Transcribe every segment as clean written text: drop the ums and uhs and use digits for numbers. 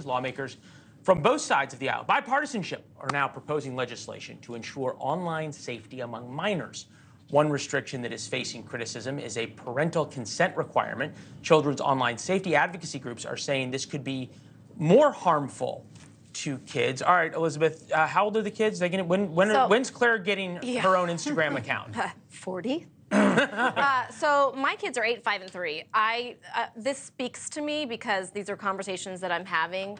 Lawmakers from both sides of the aisle, bipartisanship, are now proposing legislation to ensure online safety among minors. One restriction that is facing criticism is a parental consent requirement. Children's online safety advocacy groups are saying this could be more harmful to kids. All right, Elizabeth, how old are the kids? When's Claire getting her own Instagram account? 40. So my kids are 8, 5, and 3. This speaks to me because these are conversations that I'm having.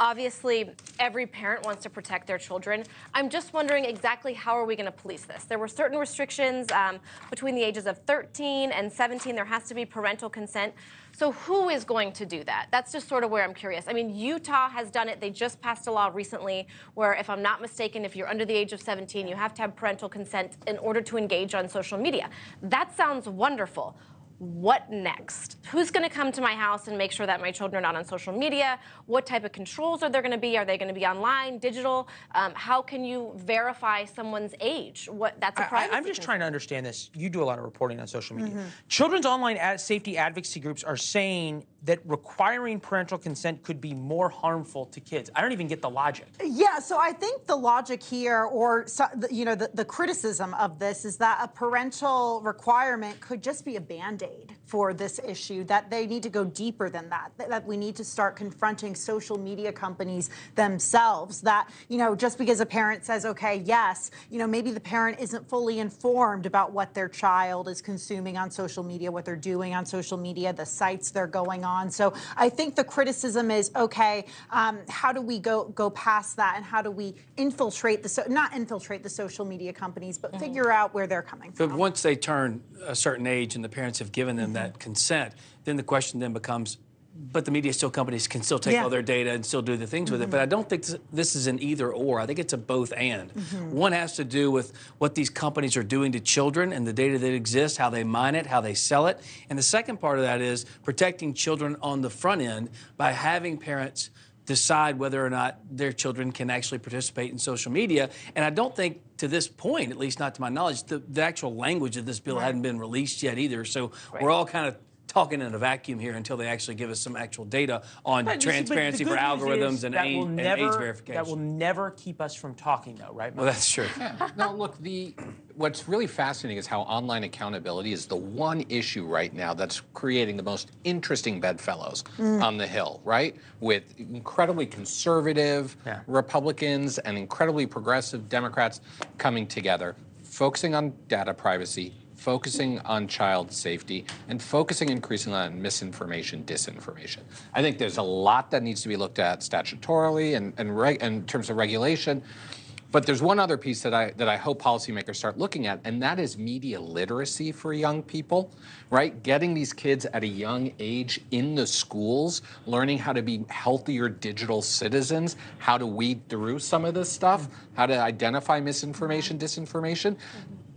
Obviously, every parent wants to protect their children. I'm just wondering exactly how are we going to police this? There were certain restrictions between the ages of 13 and 17. There has to be parental consent. So who is going to do that? That's just sort of where I'm curious. I mean, Utah has done it. They just passed a law recently where, if I'm not mistaken, if you're under the age of 17, you have to have parental consent in order to engage on social media. That sounds wonderful. What next? Who's going to come to my house and make sure that my children are not on social media? What type of controls are there going to be? Are they going to be online, digital? How can you verify someone's age? That's a privacy I'm just trying to understand this. You do a lot of reporting on social media. Children's online safety advocacy groups are saying that requiring parental consent could be more harmful to kids. I don't even get the logic. Yeah, so I think the logic here, or the criticism of this, is that a parental requirement could just be a Band-Aid for this issue, that they need to go deeper than that, that we need to start confronting social media companies themselves, that, just because a parent says, okay, yes, maybe the parent isn't fully informed about what their child is consuming on social media, what they're doing on social media, the sites they're going on. So I think the criticism is, okay, how do we go past that, and how do we infiltrate not infiltrate the social media companies, but figure out where they're coming from. But once they turn a certain age and the parents have given them that consent, then the question then becomes, but the media companies can still take all their data and still do the things with it. But I don't think this is an either or. I think it's a both and. One has to do with what these companies are doing to children and the data that exists, how they mine it, how they sell it. And the second part of that is protecting children on the front end by having parents decide whether or not their children can actually participate in social media. And I don't think, to this point, at least not to my knowledge, the actual language of this bill hadn't been released yet either. So we're all kind of talking in a vacuum here until they actually give us some actual data on transparency for algorithms and age verification. That will never keep us from talking, though, right? Well, that's true. Yeah. No, look, what's really fascinating is how online accountability is the one issue right now that's creating the most interesting bedfellows on the Hill, right? With incredibly conservative Republicans and incredibly progressive Democrats coming together, focusing on data privacy, focusing on child safety, and focusing increasingly on misinformation, disinformation. I think there's a lot that needs to be looked at statutorily and in terms of regulation. But there's one other piece that I hope policymakers start looking at, and that is media literacy for young people, right? Getting these kids at a young age in the schools, learning how to be healthier digital citizens, how to weed through some of this stuff, how to identify misinformation, disinformation.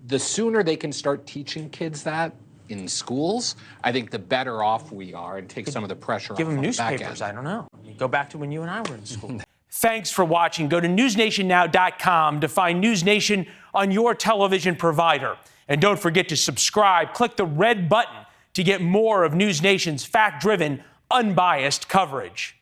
The sooner they can start teaching kids that in schools, I think the better off we are, and take some of the pressure off. Give them newspapers, I don't know. You go back to when you and I were in school. Thanks for watching. Go to newsnationnow.com to find NewsNation on your television provider. And don't forget to subscribe. Click the red button to get more of NewsNation's fact-driven, unbiased coverage.